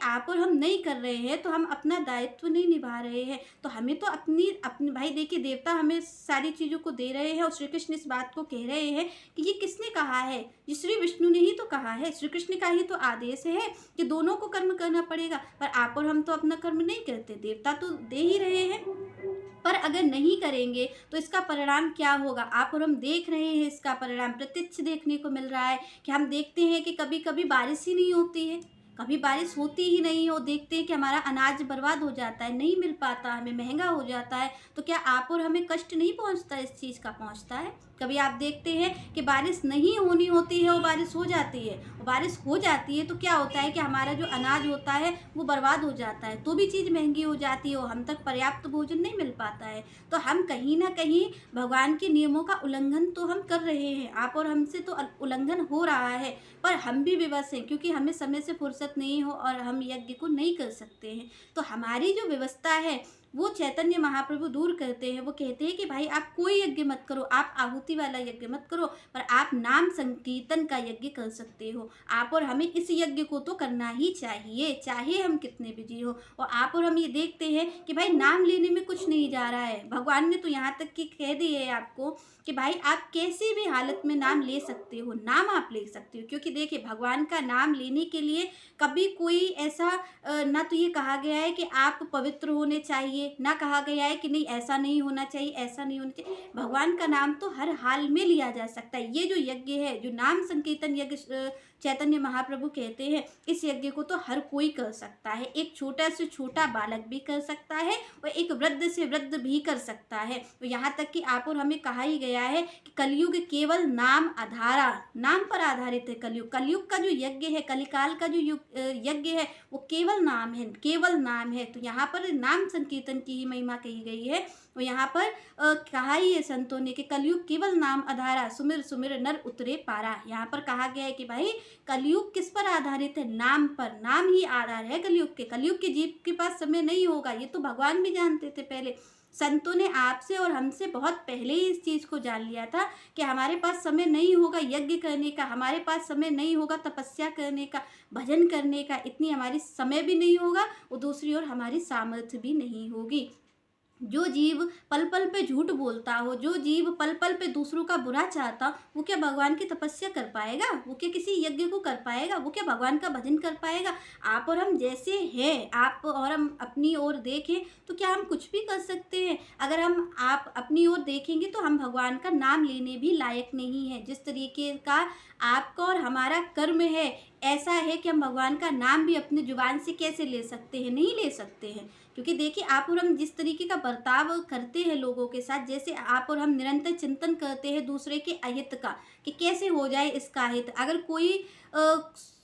आप और हम नहीं कर रहे हैं तो हम अपना दायित्व नहीं निभा रहे हैं। तो हमें तो अपनी अपनी भाई देखिए, देवता हमें सारी चीज़ों को दे रहे हैं और श्री कृष्ण इस बात को कह रहे हैं कि ये किसने कहा है? ये श्री विष्णु ने ही तो कहा है, श्री कृष्ण का ही तो आदेश है कि दोनों को कर्म करना पड़ेगा। पर आप और हम तो अपना कर्म नहीं करते, देवता तो दे ही रहे हैं। पर अगर नहीं करेंगे तो इसका परिणाम क्या होगा? आप और हम देख रहे हैं, इसका परिणाम प्रत्यक्ष देखने को मिल रहा है कि हम देखते हैं कि कभी-कभी बारिश ही नहीं होती है, कभी बारिश होती ही नहीं हो, देखते हैं कि हमारा अनाज बर्बाद हो जाता है, नहीं मिल पाता, हमें महँगा हो जाता है। तो क्या आप और हमें कष्ट नहीं पहुँचता इस चीज़ का? पहुँचता है। कभी आप देखते हैं कि बारिश नहीं होनी होती है और बारिश हो जाती है, और बारिश हो जाती है तो क्या होता है कि हमारा जो अनाज होता है वो बर्बाद हो जाता है, तो भी चीज़ महँगी हो जाती है और हम तक पर्याप्त भोजन नहीं मिल पाता है। तो हम कहीं न कहीं भगवान के नियमों का उल्लंघन तो हम कर रहे हैं, आप और हमसे तो उल्लंघन हो रहा है, पर हम भी विवश हैं क्योंकि हमें समय से फुर्सत नहीं हो और हम यज्ञ को नहीं कर सकते हैं। तो हमारी जो व्यवस्था है वो चैतन्य महाप्रभु दूर करते हैं। वो कहते हैं कि भाई आप कोई यज्ञ मत करो, आप आहुति वाला यज्ञ मत करो, पर आप नाम संकीर्तन का यज्ञ कर सकते हो। आप और हमें इस यज्ञ को तो करना ही चाहिए, चाहे हम कितने बिजी हो। और आप और हम ये देखते हैं कि भाई नाम लेने में कुछ नहीं जा रहा है। भगवान ने तो यहाँ तक कि कह दिया है आपको कि भाई आप कैसी भी हालत में नाम ले सकते हो, नाम आप ले सकते हो। क्योंकि देखिए, भगवान का नाम लेने के लिए कभी कोई ऐसा ना तो ये कहा गया है कि आप पवित्र होने चाहिए, ना कहा गया है कि नहीं ऐसा नहीं होना चाहिए, ऐसा नहीं होना चाहिए। भगवान का नाम तो हर हाल में लिया जा सकता है। ये जो यज्ञ है, जो नाम संकीर्तन यज्ञ चैतन्य महाप्रभु कहते हैं, इस यज्ञ को तो हर कोई कर सकता है। एक छोटा से छोटा बालक भी कर सकता है और एक वृद्ध से वृद्ध भी कर सकता है। तो यहाँ तक कि आप और हमें कहा ही गया है कि कलयुग केवल नाम आधारा, नाम पर आधारित है कलयुग। कलयुग का जो यज्ञ है, कलिकाल का जो यज्ञ है, वो केवल नाम है, केवल नाम है। तो यहाँ पर नाम संकीर्तन की ही महिमा कही गई है। और यहाँ पर कहा ही है संतों ने कि कलयुग केवल नाम आधारा, सुमिर सुमिर नर उतरे पारा। यहाँ पर कहा गया है कि भाई कलयुग किस पर आधारित है? नाम पर। नाम ही आधार है कलयुग के। कलयुग के जीव के पास समय नहीं होगा, ये तो भगवान भी जानते थे पहले। संतों ने आपसे और हमसे बहुत पहले ही इस चीज़ को जान लिया था कि हमारे पास समय नहीं होगा यज्ञ करने का, हमारे पास समय नहीं होगा तपस्या करने का, भजन करने का, इतनी हमारी समय भी नहीं होगा और दूसरी ओर हमारी सामर्थ्य भी नहीं होगी। जो जीव पल पल पे झूठ बोलता हो, जो जीव पल पल पे दूसरों का बुरा चाहता हो, वो क्या भगवान की तपस्या कर पाएगा? वो क्या किसी यज्ञ को कर पाएगा? वो क्या भगवान का भजन कर पाएगा? आप और हम जैसे हैं, आप और हम अपनी ओर देखें तो क्या हम कुछ भी कर सकते हैं? अगर हम आप अपनी ओर देखेंगे तो हम भगवान का नाम लेने भी लायक नहीं है। जिस तरीके का आपका और हमारा कर्म है, ऐसा है कि हम भगवान का नाम भी अपनी जुबान से कैसे ले सकते हैं? नहीं ले सकते हैं। क्योंकि देखिए, आप और हम जिस तरीके का बर्ताव करते हैं लोगों के साथ, जैसे आप और हम निरंतर चिंतन करते हैं दूसरे के अहित का कि कैसे हो जाए इसका हित। अगर कोई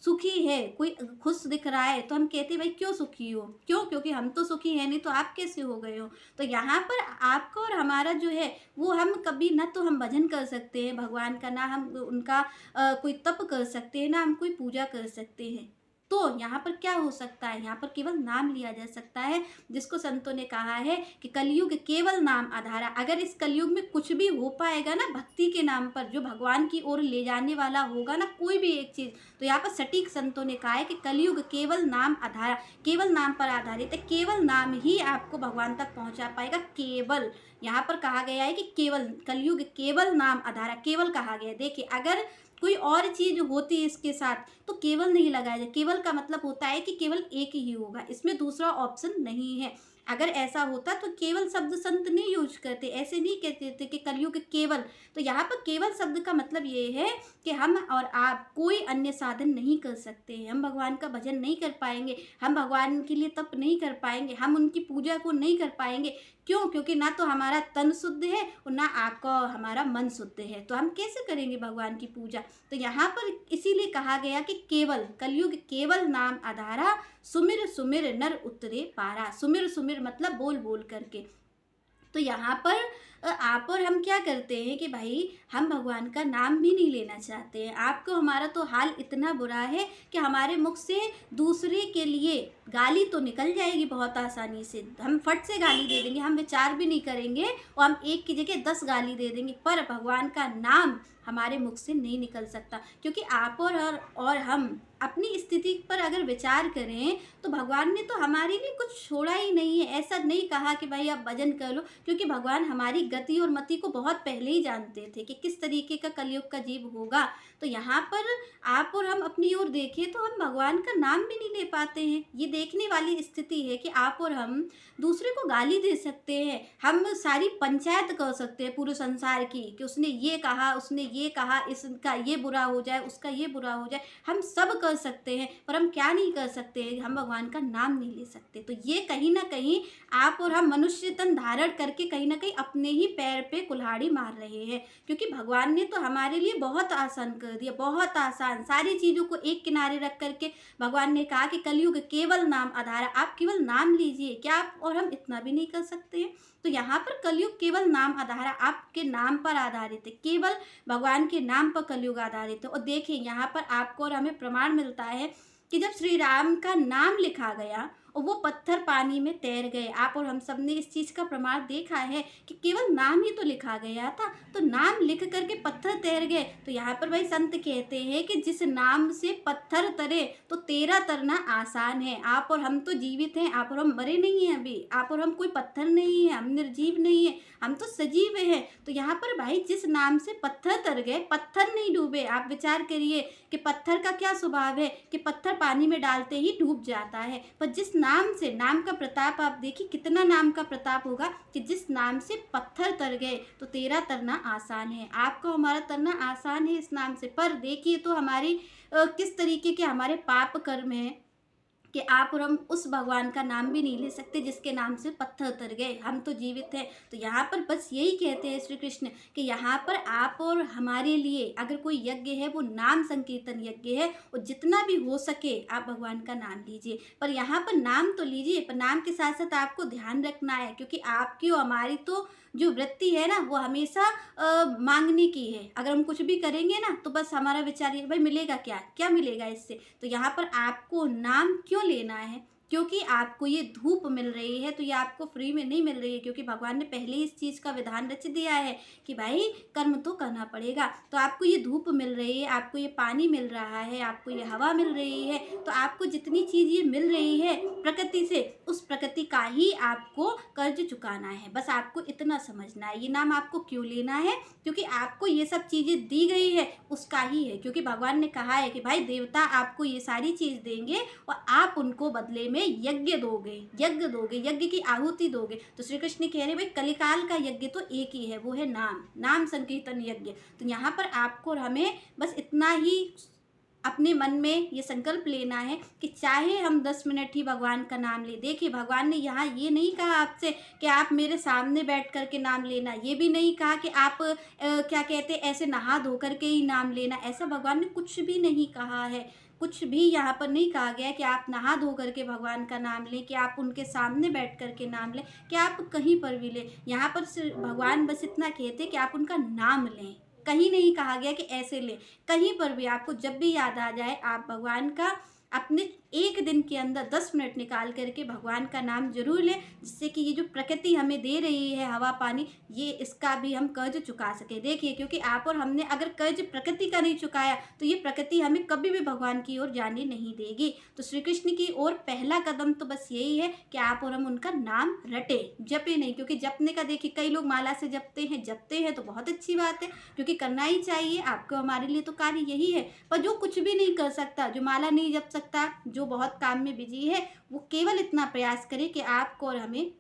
सुखी है, कोई खुश दिख रहा है तो हम कहते हैं भाई क्यों सुखी हो? क्यों? क्योंकि हम तो सुखी है नहीं, तो आप कैसे हो गए हो? तो यहाँ पर आपका और हमारा जो है वो, हम कभी ना तो हम भजन कर सकते हैं भगवान का, ना हम उनका कोई तप कर सकते हैं, ना हम कोई पूजा कर सकते हैं। तो यहाँ पर क्या हो सकता है? यहाँ पर केवल नाम लिया जा सकता है, जिसको संतों ने कहा है कि कलयुग केवल नाम आधारा। अगर इस कलयुग में कुछ भी हो पाएगा ना भक्ति के नाम पर, जो भगवान की ओर ले जाने वाला होगा ना कोई भी एक चीज़, तो यहाँ पर सटीक संतों ने कहा है कि कलयुग केवल नाम आधारा, केवल नाम पर आधारित है। केवल नाम ही आपको भगवान तक पहुँचा पाएगा। केवल यहाँ पर कहा गया है कि केवल कलयुग केवल नाम आधारा, केवल कहा गया है। देखिए, अगर कोई और चीज़ होती है इसके साथ तो केवल नहीं लगाया जाए। केवल का मतलब होता है कि केवल एक ही होगा, इसमें दूसरा ऑप्शन नहीं है। अगर ऐसा होता तो केवल शब्द संत नहीं यूज करते, ऐसे नहीं कहते थे कि कलयुग केवल। तो यहाँ पर केवल शब्द का मतलब ये है कि हम और आप कोई अन्य साधन नहीं कर सकते हैं। हम भगवान का भजन नहीं कर पाएंगे, हम भगवान के लिए तप नहीं कर पाएंगे, हम उनकी पूजा को नहीं कर पाएंगे। क्यों? क्योंकि ना तो हमारा तन शुद्ध है और ना आपका और हमारा मन शुद्ध है, तो हम कैसे करेंगे भगवान की पूजा? तो यहाँ पर इसीलिए कहा गया कि केवल कलयुग केवल नाम आधारा, सुमिर सुमिर नर उतरे पारा। सुमिर सुमिर मतलब बोल बोल करके। तो यहाँ पर आप और हम क्या करते हैं कि भाई हम भगवान का नाम भी नहीं लेना चाहते हैं। आपको हमारा तो हाल इतना बुरा है कि हमारे मुख से दूसरे के लिए गाली तो निकल जाएगी बहुत आसानी से, हम फट से गाली दे देंगे, हम विचार भी नहीं करेंगे और हम एक की जगह 10 गाली दे देंगे, पर भगवान का नाम हमारे मुख से नहीं निकल सकता। क्योंकि आप और हम अपनी स्थिति पर अगर विचार करें तो भगवान ने तो हमारे लिए कुछ छोड़ा ही नहीं है। ऐसा नहीं कहा कि भाई आप भजन कर लो, क्योंकि भगवान हमारी गति और मति को बहुत पहले ही जानते थे कि किस तरीके का कलयुग का जीव होगा। तो यहाँ पर आप और हम अपनी ओर देखें तो हम भगवान का नाम भी नहीं ले पाते हैं। ये देखने वाली स्थिति है कि आप और हम दूसरे को गाली दे सकते हैं, हम सारी पंचायत कर सकते हैं पूरे संसार की कि उसने ये कहा, इसका ये बुरा हो जाए, उसका ये बुरा हो जाए, हम सब कर सकते हैं। पर हम क्या नहीं कर सकते हैं, हम भगवान का नाम नहीं ले सकते। तो ये कहीं ना कहीं आप और हम मनुष्य तन धारण करके कहीं ना कहीं अपने ही पैर पे कुल्हाड़ी मार रहे हैं, क्योंकि भगवान ने तो हमारे लिए बहुत आसान कर दिया, बहुत आसान। सारी चीज़ों को एक किनारे रख करके भगवान ने कहा कि कलयुग केवल नाम आधार है, आप केवल नाम लीजिए। क्या आप और हम इतना भी नहीं कर सकते हैं? तो यहाँ पर कलयुग केवल नाम आधार है, आपके नाम पर आधारित है, केवल भगवान के नाम पर कलयुग आधारित है। और देखिए यहाँ पर आपको और हमें प्रमाण मिलता है कि जब श्री राम का नाम लिखा गया और वो पत्थर पानी में तैर गए। आप और हम सब ने इस चीज़ का प्रमाण देखा है कि केवल नाम ही तो लिखा गया था, तो नाम लिख करके पत्थर तैर गए। तो यहाँ पर भाई संत कहते हैं कि जिस नाम से पत्थर तरे तो तेरा तरना आसान है। आप और हम तो जीवित हैं, आप और हम मरे नहीं हैं अभी, आप और हम कोई पत्थर नहीं है, हम निर्जीव नहीं है, हम तो सजीव हैं। तो यहाँ पर भाई जिस नाम से पत्थर तर गए, पत्थर नहीं डूबे। आप विचार करिए कि पत्थर का क्या स्वभाव है कि पत्थर पानी में डालते ही डूब जाता है, पर जिस नाम से, नाम का प्रताप आप देखिए कितना नाम का प्रताप होगा कि जिस नाम से पत्थर तर गए तो तेरा तरना आसान है। आपका हमारा तरना आसान है इस नाम से। पर देखिए तो हमारी किस तरीके के हमारे पाप कर्म हैं कि आप और हम उस भगवान का नाम भी नहीं ले सकते जिसके नाम से पत्थर तर गए। हम तो जीवित हैं। तो यहाँ पर बस यही कहते हैं श्री कृष्ण कि यहाँ पर आप और हमारे लिए अगर कोई यज्ञ है वो नाम संकीर्तन यज्ञ है, और जितना भी हो सके आप भगवान का नाम लीजिए। पर यहाँ पर नाम तो लीजिए, पर नाम के साथ साथ आपको ध्यान रखना है, क्योंकि आपकी और हमारी तो जो वृत्ति है ना वो हमेशा मांगने की है। अगर हम कुछ भी करेंगे ना तो बस हमारा विचार ये भाई मिलेगा क्या, क्या मिलेगा इससे। तो यहाँ पर आपको नाम क्यों लेना है? क्योंकि आपको ये धूप मिल रही है, तो ये आपको फ्री में नहीं मिल रही है, क्योंकि भगवान ने पहले ही इस चीज़ का विधान रच दिया है कि भाई कर्म तो करना पड़ेगा। तो आपको ये धूप मिल रही है, आपको ये पानी मिल रहा है, आपको ये हवा मिल रही है, तो आपको जितनी चीज़ ये मिल रही है प्रकृति से, उस प्रकृति का ही आपको कर्ज चुकाना है। बस आपको इतना समझना है। ये नाम आपको क्यों लेना है? क्योंकि आपको ये सब चीज़ें दी गई है उसका ही है, क्योंकि भगवान ने कहा है कि भाई देवता आपको ये सारी चीज़ देंगे और आप उनको बदले में यज्ञ दोगे, यज्ञ की आहुति दोगे। तो श्री कृष्ण कह रहे भाई कलिकाल का यज्ञ तो एक ही है, वो है नाम संकीर्तन यज्ञ। तो यहाँ पर आपको और हमें बस इतना ही अपने मन में ये संकल्प लेना है कि चाहे हम 10 मिनट ही भगवान का नाम ले। देखिए भगवान ने यहाँ ये नहीं कहा आपसे कि आप मेरे सामने बैठ कर के नाम लेना, ये भी नहीं कहा कि आप क्या कहते ऐसे नहा धो करके ही नाम लेना। ऐसा भगवान ने कुछ भी नहीं कहा है, कुछ भी यहाँ पर नहीं कहा गया कि आप नहा धो करके भगवान का नाम लें, कि आप उनके सामने बैठ करके नाम लें, कि आप कहीं पर भी लें। यहाँ पर भगवान बस इतना कहते कि आप उनका नाम लें। कहीं नहीं कहा गया कि ऐसे लें। कहीं पर भी आपको जब भी याद आ जाए आप भगवान का अपने एक दिन के अंदर 10 मिनट निकाल करके भगवान का नाम जरूर लें, जिससे कि ये जो प्रकृति हमें दे रही है हवा पानी, ये इसका भी हम कर्ज चुका सके। देखिए क्योंकि आप और हमने अगर कर्ज प्रकृति का नहीं चुकाया तो ये प्रकृति हमें कभी भी भगवान की ओर जाने नहीं देगी। तो श्री कृष्ण की ओर पहला कदम तो बस यही है कि आप और हम उनका नाम रटे, जपे नहीं। क्योंकि जपने का देखिए कई लोग माला से जपते हैं तो बहुत अच्छी बात है, क्योंकि करना ही चाहिए। आपको हमारे लिए तो कार्य यही है। पर जो कुछ भी नहीं कर सकता, जो माला नहीं जप सकता, जो बहुत काम में बिजी है, वो केवल इतना प्रयास करे कि आपको और हमें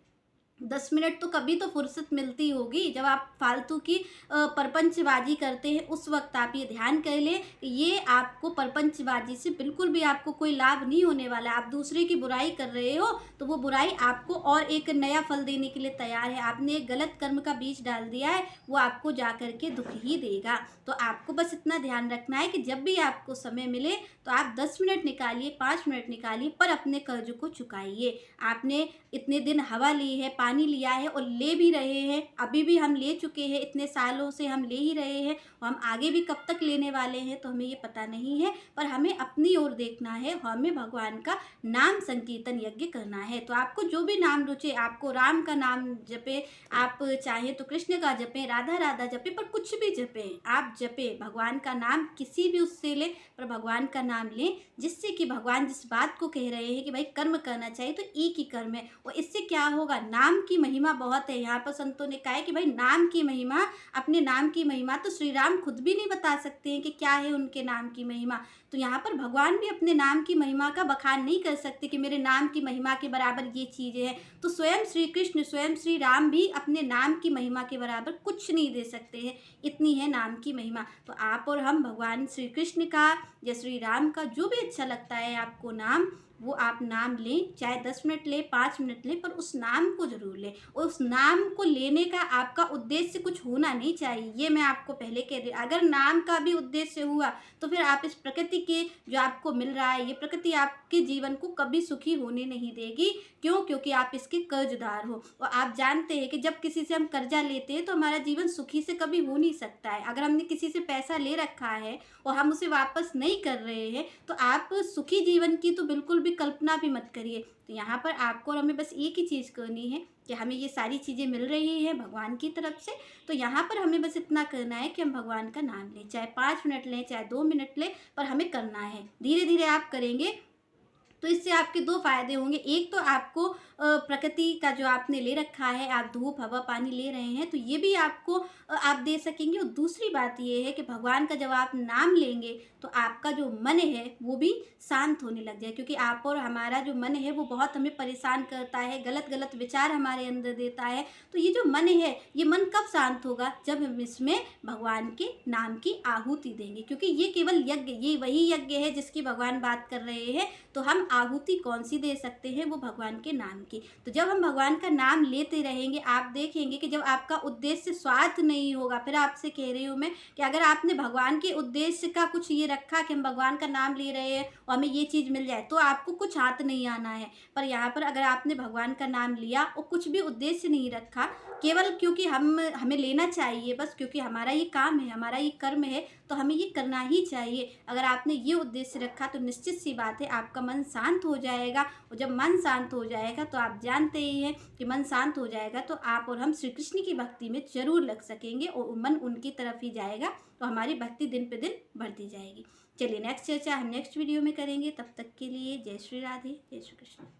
10 मिनट तो कभी तो फुर्सत मिलती होगी जब आप फालतू की परपंचबाजी करते हैं। उस वक्त आप ये ध्यान कर लें कि ये आपको परपंचबाजी से बिल्कुल भी आपको कोई लाभ नहीं होने वाला। आप दूसरे की बुराई कर रहे हो तो वो बुराई आपको और एक नया फल देने के लिए तैयार है। आपने एक गलत कर्म का बीज डाल दिया है, वो आपको जा कर के दुख ही देगा। तो आपको बस इतना ध्यान रखना है कि जब भी आपको समय मिले तो आप 10 मिनट निकालिए, 5 मिनट निकालिए, पर अपने कर्ज को चुकाइए। आपने इतने दिन हवा ली है, पानी लिया है और ले भी रहे हैं, अभी भी हम ले चुके हैं, इतने सालों से हम ले ही रहे हैं और हम आगे भी कब तक लेने वाले हैं तो हमें ये पता नहीं है, पर हमें अपनी ओर देखना है और हमें भगवान का नाम संकीर्तन यज्ञ करना है। तो आपको जो भी नाम रुचे, आपको राम का नाम जपे, आप चाहें तो कृष्ण का जपें, राधा राधा जपें, पर कुछ भी जपें, आप जपें भगवान का नाम, किसी भी उससे लें, पर भगवान का नाम लें, जिससे कि भगवान जिस बात को कह रहे हैं कि भाई कर्म करना चाहिए तो एक ही कर्म है। और इससे क्या होगा, नाम की महिमा बहुत है। यहाँ पर संतों ने कहा है कि भाई नाम की महिमा, अपने नाम की महिमा तो श्री राम खुद भी नहीं बता सकते हैं कि क्या है उनके नाम की महिमा। तो यहाँ पर भगवान भी अपने नाम की महिमा का बखान नहीं कर सकते कि मेरे नाम की महिमा के बराबर ये चीज़ें हैं। तो स्वयं श्री कृष्ण, स्वयं श्री राम भी अपने नाम की महिमा के बराबर कुछ नहीं दे सकते हैं, इतनी है नाम की महिमा। तो आप और हम भगवान श्री कृष्ण का या श्री राम का जो भी अच्छा लगता है आपको नाम, वो आप नाम लें, चाहे 10 मिनट लें, 5 मिनट लें, पर उस नाम को ज़रूर लें। और उस नाम को लेने का आपका उद्देश्य कुछ होना नहीं चाहिए, ये मैं आपको पहले कह रही हूँ। अगर नाम का भी उद्देश्य हुआ तो फिर आप इस प्रकृति के जो आपको मिल रहा है, ये प्रकृति आपके जीवन को कभी सुखी होने नहीं देगी। क्यों? क्योंकि आप इसके कर्जदार हो। और आप जानते हैं कि जब किसी से हम कर्जा लेते हैं तो हमारा जीवन सुखी से कभी हो नहीं सकता है। अगर हमने किसी से पैसा ले रखा है और हम उसे वापस नहीं कर रहे हैं तो आप सुखी जीवन की तो बिल्कुल भी कल्पना भी मत करिए। तो यहाँ पर आपको और हमें बस एक ही चीज़ करनी है कि हमें ये सारी चीज़ें मिल रही हैं भगवान की तरफ से। तो यहाँ पर हमें बस इतना करना है कि हम भगवान का नाम लें, चाहे 5 मिनट लें, चाहे 2 मिनट लें, पर हमें करना है। धीरे धीरे आप करेंगे तो इससे आपके 2 फ़ायदे होंगे। एक तो आपको प्रकृति का जो आपने ले रखा है, आप धूप, हवा, पानी ले रहे हैं, तो ये भी आपको आप दे सकेंगे। और दूसरी बात ये है कि भगवान का जब आप नाम लेंगे, तो आपका जो मन है, वो भी शांत होने लग जाए। क्योंकि आप और हमारा जो मन है, वो बहुत हमें परेशान करता है, गलत-गलत विचार हमारे अंदर देता है। तो ये जो मन है, ये मन कब शांत होगा? जब हम इसमें भगवान के नाम की आहुति देंगे। क्योंकि ये केवल यज्ञ, ये वही यज्ञ है जिसकी भगवान बात कर रहे हैं। तो हम आहुति कौन सी दे सकते हैं? वो भगवान के नाम की। तो जब हम भगवान का नाम लेते रहेंगे, आप देखेंगे कि जब आपका उद्देश्य स्वार्थ नहीं होगा, फिर आपसे कह रही हूँ मैं कि अगर आपने भगवान के उद्देश्य का कुछ ये रखा कि हम भगवान का नाम ले रहे हैं और हमें ये चीज़ मिल जाए, तो आपको कुछ हाथ नहीं आना है। पर यहाँ पर अगर आपने भगवान का नाम लिया और कुछ भी उद्देश्य नहीं रखा, केवल क्योंकि हमें लेना चाहिए, बस क्योंकि हमारा ये काम है, हमारा ये कर्म है, तो हमें ये करना ही चाहिए। अगर आपने ये उद्देश्य रखा तो निश्चित सी बात है आपका मन शांत हो जाएगा। और जब मन शांत हो जाएगा तो आप जानते ही हैं कि मन शांत हो जाएगा तो आप और हम श्री कृष्ण की भक्ति में ज़रूर लग सकेंगे और मन उनकी तरफ ही जाएगा। तो हमारी भक्ति दिन पे दिन बढ़ती जाएगी। चलिए नेक्स्ट चर्चा हम नेक्स्ट वीडियो में करेंगे। तब तक के लिए जय श्री राधे, जय श्री कृष्ण।